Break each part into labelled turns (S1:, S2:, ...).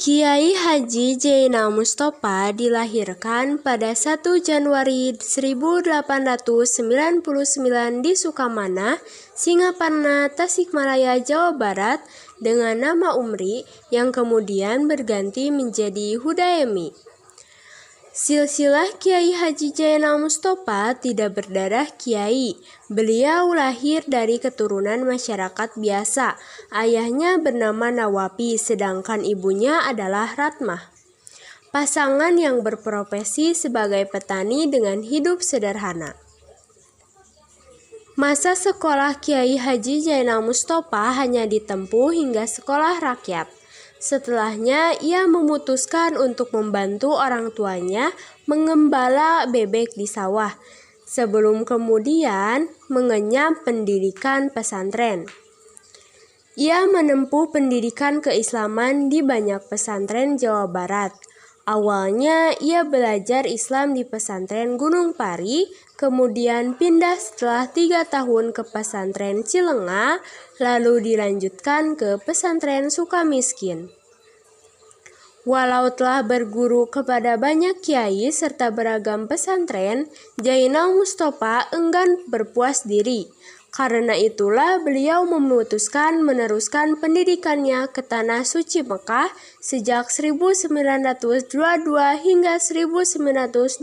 S1: Kiai Haji Zainal Mustopa dilahirkan pada 1 Januari 1899 di Sukamana, Singaparna, Tasikmalaya, Jawa Barat dengan nama Umri yang kemudian berganti menjadi Hudaemi. Silsilah Kiai Haji Zainal Mustopa tidak berdarah kiai. Beliau lahir dari keturunan masyarakat biasa. Ayahnya bernama Nawapi, sedangkan ibunya adalah Ratmah. Pasangan yang berprofesi sebagai petani dengan hidup sederhana. Masa sekolah Kiai Haji Zainal Mustopa hanya ditempuh hingga sekolah rakyat. Setelahnya, ia memutuskan untuk membantu orang tuanya mengembala bebek di sawah, sebelum kemudian mengenyam pendidikan pesantren. Ia menempuh pendidikan keislaman di banyak pesantren Jawa Barat. Awalnya, ia belajar Islam di pesantren Gunung Pari, kemudian pindah setelah 3 tahun ke pesantren Cilenga, lalu dilanjutkan ke pesantren Sukamiskin. Walau telah berguru kepada banyak kiai serta beragam pesantren, Zainal Mustopa enggan berpuas diri. Karena itulah beliau memutuskan meneruskan pendidikannya ke Tanah Suci Mekah sejak 1922 hingga 1927.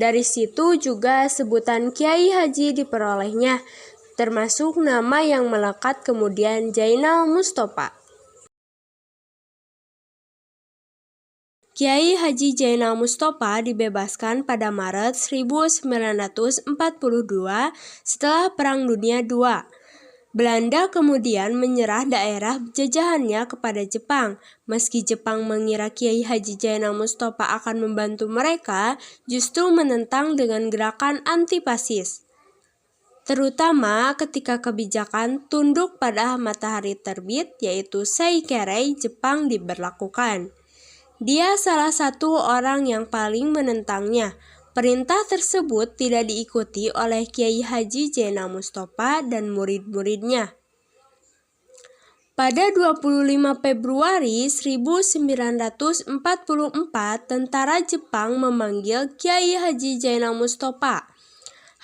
S1: Dari situ juga sebutan Kiai Haji diperolehnya, termasuk nama yang melekat kemudian Zainal Mustopa. Kiai Haji Zainal Mustopa dibebaskan pada Maret 1942 setelah Perang Dunia II. Belanda kemudian menyerah daerah jajahannya kepada Jepang. Meski Jepang mengira Kiai Haji Zainal Mustopa akan membantu mereka, justru menentang dengan gerakan anti-fasis. Terutama ketika kebijakan tunduk pada matahari terbit, yaitu Seikerei Jepang diberlakukan. Dia salah satu orang yang paling menentangnya. Perintah tersebut tidak diikuti oleh Kiai Haji Zainal Mustopa dan murid-muridnya. Pada 25 Februari 1944, tentara Jepang memanggil Kiai Haji Zainal Mustopa.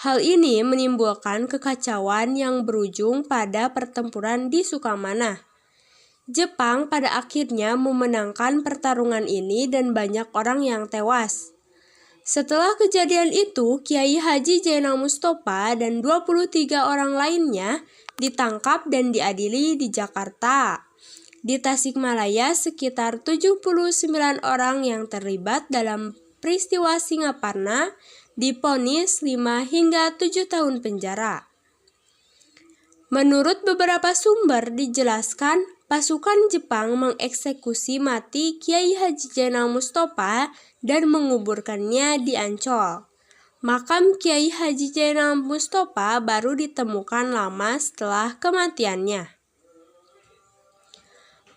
S1: Hal ini menimbulkan kekacauan yang berujung pada pertempuran di Sukamana. Jepang pada akhirnya memenangkan pertarungan ini dan banyak orang yang tewas. Setelah kejadian itu, Kiai Haji Zainal Mustopa dan 23 orang lainnya ditangkap dan diadili di Jakarta. Di Tasikmalaya, sekitar 79 orang yang terlibat dalam peristiwa Singaparna divonis 5 hingga 7 tahun penjara. Menurut beberapa sumber dijelaskan, pasukan Jepang mengeksekusi mati Kiai Haji Zainal Mustopa dan menguburkannya di Ancol. Makam Kiai Haji Zainal Mustopa baru ditemukan lama setelah kematiannya.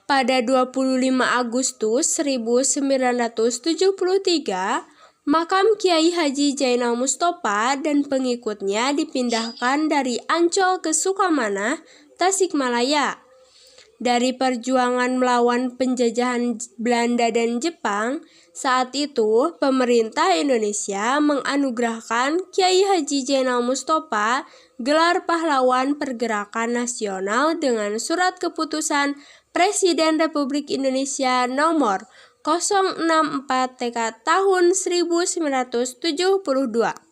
S1: Pada 25 Agustus 1973, makam Kiai Haji Zainal Mustopa dan pengikutnya dipindahkan dari Ancol ke Sukamana, Tasikmalaya. Dari perjuangan melawan penjajahan Belanda dan Jepang, saat itu pemerintah Indonesia menganugerahkan Kiai Haji Zainal Mustopa gelar pahlawan pergerakan nasional dengan surat keputusan Presiden Republik Indonesia nomor 064 TK tahun 1972.